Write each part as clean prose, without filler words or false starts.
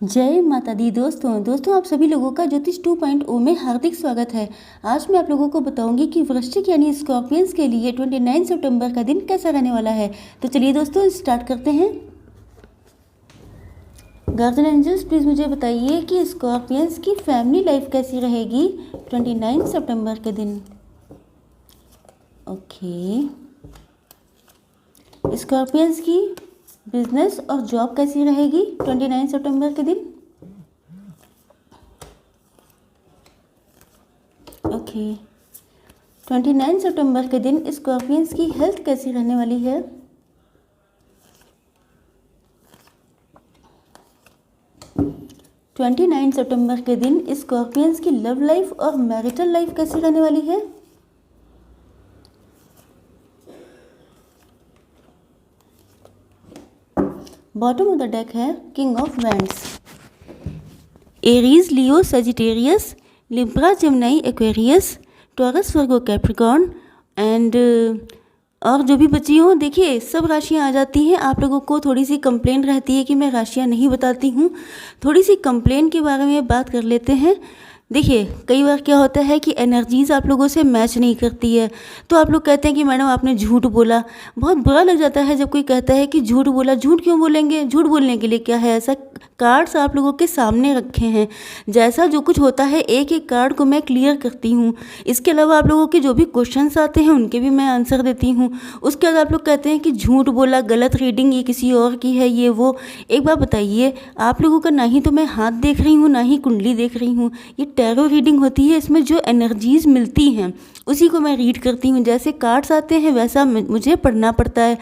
जय माता दी दोस्तों आप सभी लोगों का ज्योतिष 2.0 में हार्दिक स्वागत है। आज मैं आप लोगों को बताऊंगी कि वृश्चिक यानी स्कॉर्पियंस के लिए 29 सितंबर का दिन कैसा रहने वाला है। तो चलिए दोस्तों स्टार्ट करते हैं। गार्जियन एंजल्स प्लीज़ मुझे बताइए कि स्कॉर्पियंस की फैमिली लाइफ कैसी रहेगी 29 सितंबर के दिन। ओके, स्कॉर्पियंस की बिजनेस और जॉब कैसी रहेगी 29 सितंबर के दिन। ओके, 29 सितंबर के दिन स्कॉर्पियंस की हेल्थ कैसी रहने वाली है। ट्वेंटी 29 सितंबर के दिन स्कॉर्पियंस की लव लाइफ और मैरिटल लाइफ कैसी रहने वाली है। बॉटम ऑफ द डेक है king of wands. Aries, Leo, Sagittarius, Libra, Gemini, Aquarius, taurus, Virgo, Capricorn and और जो भी बची हों, देखिए सब राशियाँ आ जाती हैं। आप लोगों को थोड़ी सी कंप्लेंट रहती है कि मैं राशियाँ नहीं बताती हूँ। थोड़ी सी कंप्लेंट के बारे में बात कर लेते हैं। देखिए कई बार क्या होता है कि एनर्जीज़ आप लोगों से मैच नहीं करती है, तो आप लोग कहते हैं कि मैडम आपने झूठ बोला। बहुत बुरा लग जाता है जब कोई कहता है कि झूठ बोला। झूठ क्यों बोलेंगे? झूठ बोलने के लिए क्या है? ऐसा कार्ड्स आप लोगों के सामने रखे हैं, जैसा जो कुछ होता है एक एक कार्ड को मैं क्लियर करती हूँ। इसके अलावा आप लोगों के जो भी क्वेश्चंस आते हैं उनके भी मैं आंसर देती हूँ। उसके बाद आप लोग कहते हैं कि झूठ बोला, गलत रीडिंग, ये किसी और की है, ये वो। एक बात बताइए, आप लोगों का ना ही तो मैं हाथ देख रही हूँ ना ही कुंडली देख रही हूँ। ये टैरो रीडिंग होती है, इसमें जो एनर्जीज मिलती हैं उसी को मैं रीड करती हूँ। जैसे कार्ड्स आते हैं वैसा मुझे पढ़ना पड़ता है।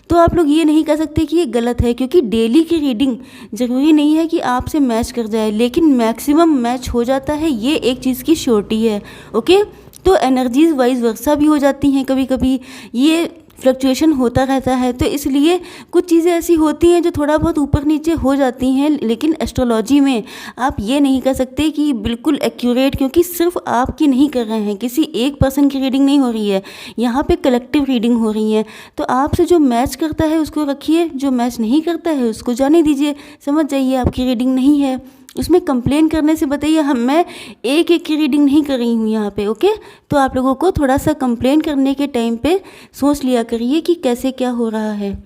तो आप लोग ये नहीं कह सकते कि ये गलत है, क्योंकि डेली की रीडिंग ज़रूरी नहीं है कि आपसे मैच कर जाए, लेकिन मैक्सिमम मैच हो जाता है, ये एक चीज़ की श्योरिटी है। ओके, तो एनर्जीज वाइज वर्सा भी हो जाती हैं कभी कभी, ये फ्लक्चुएशन होता रहता है। तो इसलिए कुछ चीज़ें ऐसी होती हैं जो थोड़ा बहुत ऊपर नीचे हो जाती हैं, लेकिन एस्ट्रोलॉजी में आप ये नहीं कह सकते कि बिल्कुल एक्यूरेट, क्योंकि सिर्फ आपकी नहीं कर रहे हैं, किसी एक पर्सन की रीडिंग नहीं हो रही है, यहाँ पे कलेक्टिव रीडिंग हो रही है। तो आपसे जो मैच करता है उसको रखिए, जो मैच नहीं करता है उसको जाने दीजिए। समझ जाइए आपकी रीडिंग नहीं है, उसमें कंप्लेन करने से बताइए मैं एक एक की रीडिंग नहीं कर रही हूँ यहाँ पे। ओके, तो आप लोगों को थोड़ा सा कंप्लेन करने के टाइम पे सोच लिया करिए कि कैसे क्या हो रहा है।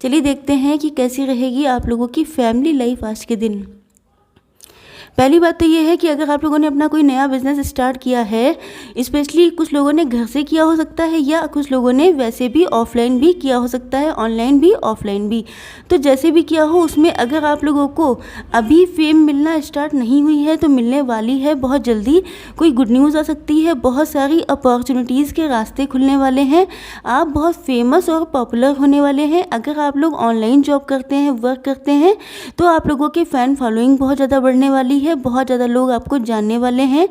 चलिए देखते हैं कि कैसी रहेगी आप लोगों की फैमिली लाइफ आज के दिन। पहली बात तो ये है कि अगर आप लोगों ने अपना कोई नया बिजनेस स्टार्ट किया है, स्पेशली कुछ लोगों ने घर से किया हो सकता है, या कुछ लोगों ने वैसे भी ऑफलाइन भी किया हो सकता है, ऑनलाइन भी ऑफलाइन भी। तो जैसे भी किया हो उसमें अगर आप लोगों को अभी फेम मिलना स्टार्ट नहीं हुई है तो मिलने वाली है बहुत जल्दी। कोई गुड न्यूज़ आ सकती है, बहुत सारी अपॉर्चुनिटीज़ के रास्ते खुलने वाले हैं, आप बहुत फेमस और पॉपुलर होने वाले हैं। अगर आप लोग ऑनलाइन जॉब करते हैं, वर्क करते हैं, तो आप लोगों के फ़ैन फॉलोइंग बहुत ज़्यादा बढ़ने वाली है, बहुत ज़्यादा लोग आपको जानने वाले हैं।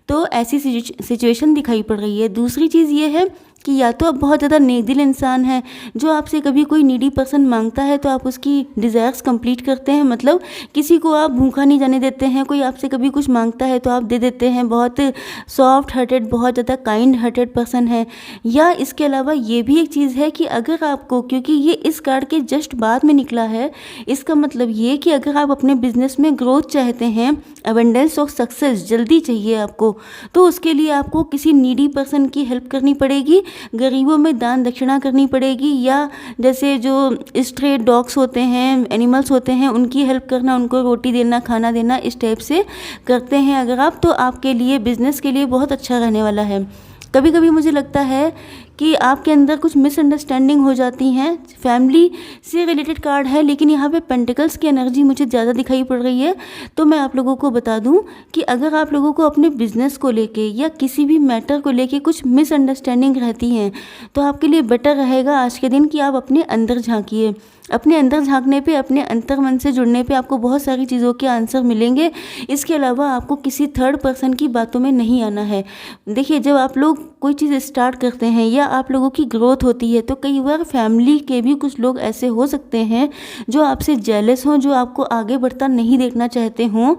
तो ऐसी सिचुएशन दिखाई पड़ रही है। दूसरी चीज़ ये है कि या तो आप बहुत ज़्यादा नेकदिल इंसान हैं, जो आपसे कभी कोई नीडी पर्सन मांगता है तो आप उसकी डिज़ायर्स कंप्लीट करते हैं, मतलब किसी को आप भूखा नहीं जाने देते हैं। कोई आपसे कभी कुछ मांगता है तो आप दे देते हैं, बहुत सॉफ्ट हार्टेड, बहुत ज़्यादा काइंड हार्टेड पर्सन है। या इसके अलावा ये भी एक चीज़ है कि अगर आपको, क्योंकि ये इस कार्ड के जस्ट बाद में निकला है, इसका मतलब ये कि अगर आप अपने बिजनेस में ग्रोथ चाहते हैं, अबंडेंस ऑफ सक्सेस जल्दी चाहिए आपको, तो उसके लिए आपको किसी नीडी पर्सन की हेल्प करनी पड़ेगी, गरीबों में दान दक्षिणा करनी पड़ेगी, या जैसे जो स्ट्रे डॉग्स होते हैं, एनिमल्स होते हैं, उनकी हेल्प करना, उनको रोटी देना, खाना देना, इस टाइप से करते हैं अगर आप, तो आपके लिए बिजनेस के लिए बहुत अच्छा रहने वाला है। कभी कभी मुझे लगता है कि आपके अंदर कुछ मिसअंडरस्टैंडिंग हो जाती हैं, फैमिली से रिलेटेड कार्ड है, लेकिन यहाँ पे पेंटिकल्स की एनर्जी मुझे ज़्यादा दिखाई पड़ रही है। तो मैं आप लोगों को बता दूं कि अगर आप लोगों को अपने बिजनेस को लेके या किसी भी मैटर को लेके कुछ मिसअंडरस्टैंडिंग रहती हैं, तो आपके लिए बेटर रहेगा आज के दिन कि आप अपने अंदर झांकिए। अपने अंदर झांकने पे, अपने अंतर मन से जुड़ने पे आपको बहुत सारी चीज़ों के आंसर मिलेंगे। इसके अलावा आपको किसी थर्ड पर्सन की बातों में नहीं आना है। देखिए, जब आप लोग कोई चीज़ स्टार्ट करते हैं या आप लोगों की ग्रोथ होती है, तो कई बार फैमिली के भी कुछ लोग ऐसे हो सकते हैं जो आपसे जेलस हों, जो आपको आगे बढ़ता नहीं देखना चाहते हों।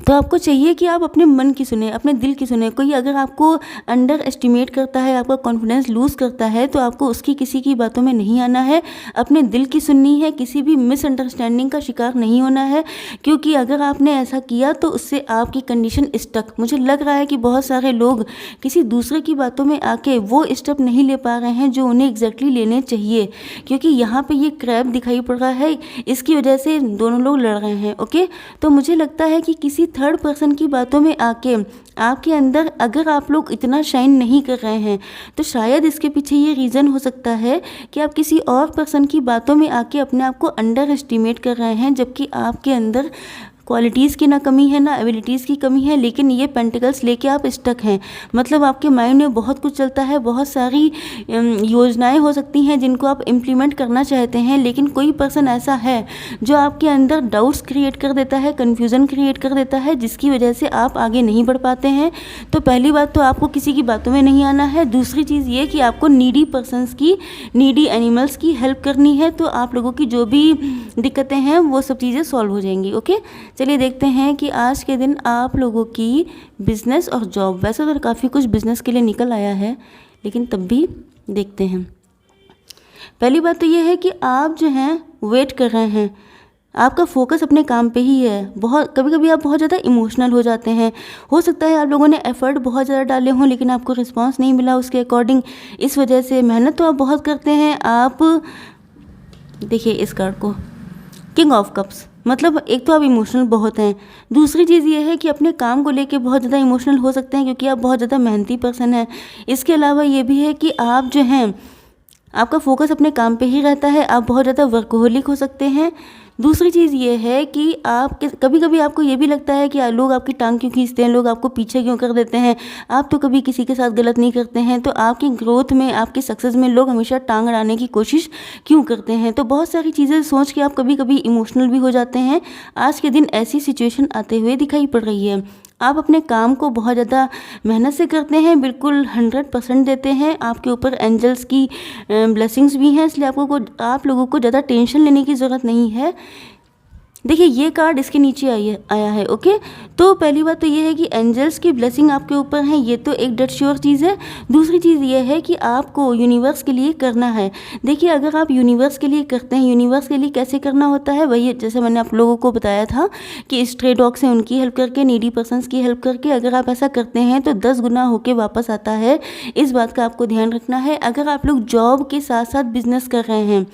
तो आपको चाहिए कि आप अपने मन की सुने, अपने दिल की सुने। कोई अगर आपको अंडर एस्टिमेट करता है, आपका कॉन्फिडेंस लूज़ करता है, तो आपको उसकी किसी की बातों में नहीं आना है, अपने दिल की सुननी है, किसी भी मिसअंडरस्टैंडिंग का शिकार नहीं होना है। क्योंकि अगर आपने ऐसा किया तो उससे आपकी कंडीशन स्टक, मुझे लग रहा है कि बहुत सारे लोग किसी दूसरे की बातों में आके वो स्टेप नहीं ले पा रहे हैं जो उन्हें एग्जैक्टली लेने चाहिए। क्योंकि यहाँ पे ये क्रैप दिखाई पड़ रहा है, इसकी वजह से दोनों लोग लड़ रहे हैं। ओके, तो मुझे लगता है कि किसी थर्ड पर्सन की बातों में आके आपके अंदर अगर आप लोग इतना शाइन नहीं कर रहे हैं, तो शायद इसके पीछे ये रीज़न हो सकता है कि आप किसी और पर्सन की बातों में आके अपने आप को अंडर एस्टिमेट कर रहे हैं, जबकि आपके अंदर क्वालिटीज़ की ना कमी है, ना एबिलिटीज़ की कमी है, लेकिन ये पेंटिकल्स लेके आप स्टक हैं। मतलब आपके माइंड में बहुत कुछ चलता है, बहुत सारी योजनाएं हो सकती हैं जिनको आप इम्प्लीमेंट करना चाहते हैं, लेकिन कोई पर्सन ऐसा है जो आपके अंदर डाउट्स क्रिएट कर देता है, कन्फ्यूज़न क्रिएट कर देता है, जिसकी वजह से आप आगे नहीं बढ़ पाते हैं। तो पहली बात तो आपको किसी की बातों में नहीं आना है। दूसरी चीज़ ये कि आपको नीडी पर्सनस की, नीडी एनिमल्स की हेल्प करनी है, तो आप लोगों की जो भी दिक्कतें हैं वो सब चीज़ें सॉल्व हो जाएंगी। ओके, चलिए देखते हैं कि आज के दिन आप लोगों की बिज़नेस और जॉब, वैसे तो काफ़ी कुछ बिज़नेस के लिए निकल आया है, लेकिन तब भी देखते हैं। पहली बात तो ये है कि आप जो हैं वेट कर रहे हैं, आपका फोकस अपने काम पे ही है। बहुत कभी कभी आप बहुत ज़्यादा इमोशनल हो जाते हैं। हो सकता है आप लोगों ने एफ़र्ट बहुत ज़्यादा डाले हों, लेकिन आपको रिस्पॉन्स नहीं मिला उसके अकॉर्डिंग। इस वजह से मेहनत तो आप बहुत करते हैं। आप देखिए इस कार्ड को, किंग ऑफ कप्स, मतलब एक तो आप इमोशनल बहुत हैं, दूसरी चीज़ ये है कि अपने काम को लेके बहुत ज़्यादा इमोशनल हो सकते हैं क्योंकि आप बहुत ज़्यादा मेहनती पर्सन हैं। इसके अलावा ये भी है कि आप जो हैं, आपका फोकस अपने काम पे ही रहता है, आप बहुत ज़्यादा वर्कहोलिक हो सकते हैं। दूसरी चीज़ ये है कि आप कभी कभी आपको ये भी लगता है कि लोग आपकी टांग क्यों खींचते हैं, लोग आपको पीछे क्यों कर देते हैं। आप तो कभी किसी के साथ गलत नहीं करते हैं, तो आपकी ग्रोथ में, आपकी सक्सेस में लोग हमेशा टांग अड़ाने की कोशिश क्यों करते हैं। तो बहुत सारी चीज़ें सोच के आप कभी कभी इमोशनल भी हो जाते हैं। आज के दिन ऐसी सिचुएशन आते हुए दिखाई पड़ रही है। आप अपने काम को बहुत ज़्यादा मेहनत से करते हैं, बिल्कुल 100% देते हैं। आपके ऊपर एंजल्स की ब्लेसिंग्स भी हैं, इसलिए आप लोगों को ज़्यादा टेंशन लेने की ज़रूरत नहीं है। देखिए ये कार्ड इसके नीचे आया है। ओके, तो पहली बात तो ये है कि एंजल्स की ब्लेसिंग आपके ऊपर है, ये तो एक डेट श्योर चीज़ है। दूसरी चीज़ ये है कि आपको यूनिवर्स के लिए करना है। देखिए अगर आप यूनिवर्स के लिए करते हैं, यूनिवर्स के लिए कैसे करना होता है, वही जैसे मैंने आप लोगों को बताया था कि स्ट्रे डॉग से उनकी हेल्प करके, नीडी पर्सनस की हेल्प करके, अगर आप ऐसा करते हैं तो 10 गुना होके वापस आता है। इस बात का आपको ध्यान रखना है। अगर आप लोग जॉब के साथ साथ बिजनेस कर रहे हैं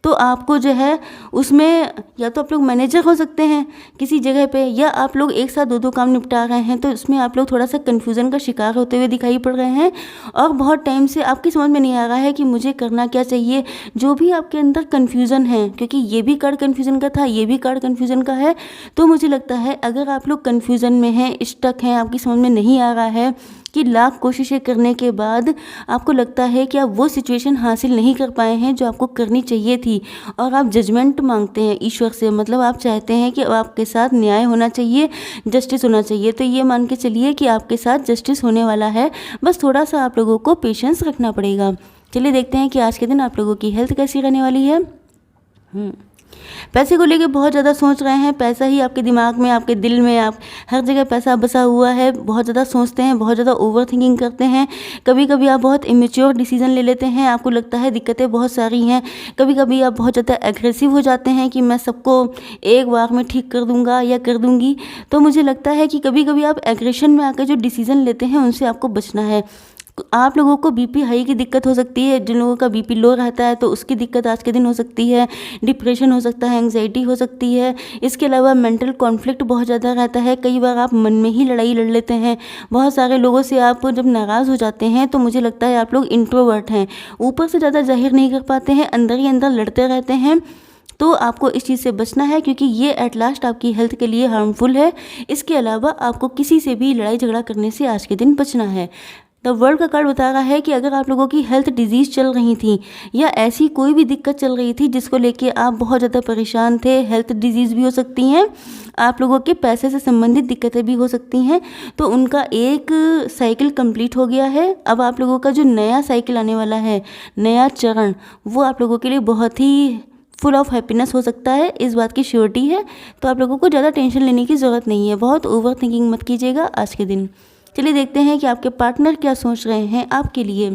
तो आपको जो है उसमें या तो आप लोग मैनेजर हो सकते हैं किसी जगह पे, या आप लोग एक साथ दो काम निपटा रहे हैं, तो इसमें आप लोग थोड़ा सा कन्फ्यूज़न का शिकार होते हुए दिखाई पड़ रहे हैं और बहुत टाइम से आपकी समझ में नहीं आ रहा है कि मुझे करना क्या चाहिए। जो भी आपके अंदर कन्फ्यूज़न है, क्योंकि ये भी कार्ड कन्फ्यूज़न का था, ये भी कार्ड कन्फ्यूज़न का है, तो मुझे लगता है अगर आप लोग कन्फ्यूज़न में हैं, स्टक हैं, आपकी समझ में नहीं आ रहा है कि लाख कोशिशें करने के बाद आपको लगता है कि आप वो सिचुएशन हासिल नहीं कर पाए हैं जो आपको करनी चाहिए थी, और आप जजमेंट मांगते हैं ईश्वर से, मतलब आप चाहते हैं कि आपके साथ न्याय होना चाहिए, जस्टिस होना चाहिए, तो ये मान के चलिए कि आपके साथ जस्टिस होने वाला है। बस थोड़ा सा आप लोगों को पेशेंस रखना पड़ेगा। चलिए देखते हैं कि आज के दिन आप लोगों की हेल्थ कैसी रहने वाली है। पैसे को लेके बहुत ज़्यादा सोच रहे हैं, पैसा ही आपके दिमाग में, आपके दिल में, आप हर जगह पैसा बसा हुआ है। बहुत ज़्यादा सोचते हैं, बहुत ज़्यादा ओवर थिंकिंग करते हैं। कभी कभी आप बहुत इमेच्योर डिसीजन ले लेते हैं, आपको लगता है दिक्कतें बहुत सारी हैं। कभी कभी आप बहुत ज़्यादा एग्रेसिव हो जाते हैं कि मैं सबको एक बार में ठीक कर दूंगा या कर दूंगी। तो मुझे लगता है कि कभी कभी आप एग्रेशन में आकर जो डिसीजन लेते हैं उनसे आपको बचना है। आप लोगों को बीपी हाई की दिक्कत हो सकती है, जिन लोगों का बीपी लो रहता है तो उसकी दिक्कत आज के दिन हो सकती है, डिप्रेशन हो सकता है, एंग्जाइटी हो सकती है। इसके अलावा मेंटल कॉन्फ्लिक्ट बहुत ज़्यादा रहता है, कई बार आप मन में ही लड़ाई लड़ लेते हैं बहुत सारे लोगों से। आप जब नाराज़ हो जाते हैं तो मुझे लगता है आप लोग इंट्रोवर्ट हैं, ऊपर से ज़्यादा जाहिर नहीं कर पाते हैं, अंदर ही अंदर लड़ते रहते हैं। तो आपको इस चीज़ से बचना है क्योंकि ये एट लास्ट आपकी हेल्थ के लिए हार्मफुल है। इसके अलावा आपको किसी से भी लड़ाई झगड़ा करने से आज के दिन बचना है। द वर्ल्ड का कार्ड बता रहा है कि अगर आप लोगों की हेल्थ डिजीज़ चल रही थी या ऐसी कोई भी दिक्कत चल रही थी जिसको लेके आप बहुत ज़्यादा परेशान थे, हेल्थ डिजीज़ भी हो सकती हैं, आप लोगों के पैसे से संबंधित दिक्कतें भी हो सकती हैं, तो उनका एक साइकिल कंप्लीट हो गया है। अब आप लोगों का जो नया साइकिल आने वाला है, नया चरण, वो आप लोगों के लिए बहुत ही फुल ऑफ हैप्पीनेस हो सकता है, इस बात की श्योरिटी है। तो आप लोगों को ज़्यादा टेंशन लेने की ज़रूरत नहीं है, बहुत ओवर थिंकिंग मत कीजिएगा आज के दिन। चलिए देखते हैं कि आपके पार्टनर क्या सोच रहे हैं आपके लिए।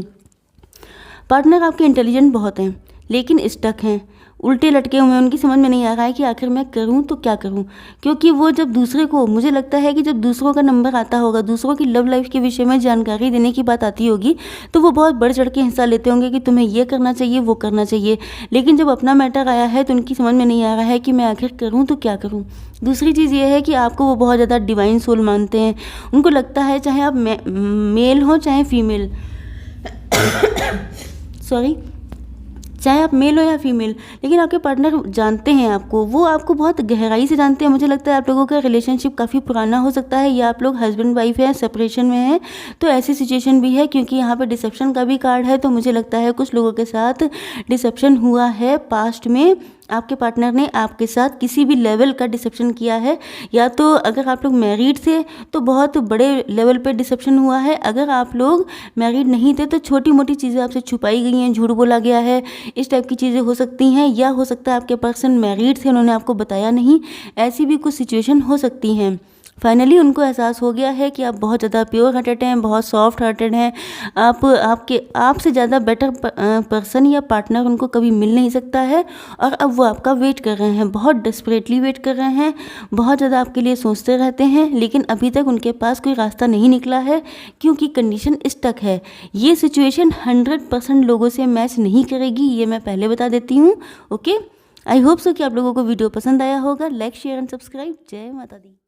पार्टनर आपके इंटेलिजेंट बहुत हैं, लेकिन स्टक हैं, उल्टे लटके हुए हैं। उनकी समझ में नहीं आ रहा है कि आखिर मैं करूं तो क्या करूं, क्योंकि वो जब दूसरे को, मुझे लगता है कि जब दूसरों का नंबर आता होगा, दूसरों की लव लाइफ के विषय में जानकारी देने की बात आती होगी, तो वो बहुत बढ़ चढ़ के हिस्सा लेते होंगे कि तुम्हें ये करना चाहिए, वो करना चाहिए। लेकिन जब अपना मैटर आया है तो उनकी समझ में नहीं आ रहा है कि मैं आखिर करूँ तो क्या करूँ। दूसरी चीज़ ये है कि आपको वो बहुत ज़्यादा डिवाइन सोल मानते हैं। उनको लगता है चाहे आप मेल हो चाहे फीमेल सॉरी, चाहे आप मेल हो या फीमेल, लेकिन आपके पार्टनर जानते हैं आपको, वो आपको बहुत गहराई से जानते हैं। मुझे लगता है आप लोगों का रिलेशनशिप काफ़ी पुराना हो सकता है, या आप लोग हस्बैंड वाइफ हैं, सेपरेशन में हैं, तो ऐसी सिचुएशन भी है। क्योंकि यहाँ पे डिसेप्शन का भी कार्ड है, तो मुझे लगता है कुछ लोगों के साथ डिसेप्शन हुआ है पास्ट में। आपके पार्टनर ने आपके साथ किसी भी लेवल का डिसेप्शन किया है, या तो अगर आप लोग मैरिड थे तो बहुत बड़े लेवल पे डिसेप्शन हुआ है, अगर आप लोग मैरिड नहीं थे तो छोटी मोटी चीज़ें आपसे छुपाई गई हैं, झूठ बोला गया है, इस टाइप की चीज़ें हो सकती हैं। या हो सकता है आपके पर्सन मैरिड थे, उन्होंने आपको बताया नहीं, ऐसी भी कुछ सिचुएशन हो सकती हैं। फाइनली उनको एहसास हो गया है कि आप बहुत ज़्यादा प्योर हार्टेड हैं, बहुत सॉफ्ट हार्टेड हैं। आपसे ज़्यादा बेटर पर्सन या पार्टनर उनको कभी मिल नहीं सकता है, और अब वो आपका वेट कर रहे हैं, बहुत डेस्परेटली वेट कर रहे हैं, बहुत ज़्यादा आपके लिए सोचते रहते हैं। लेकिन अभी तक उनके पास कोई रास्ता नहीं निकला है, क्योंकि कंडीशन स्टक है। ये सिचुएशन 100% लोगों से मैच नहीं करेगी, ये मैं पहले बता देती हूँ। ओके, आई होप सो कि आप लोगों को वीडियो पसंद आया होगा। Like, share and subscribe. जय माता दी।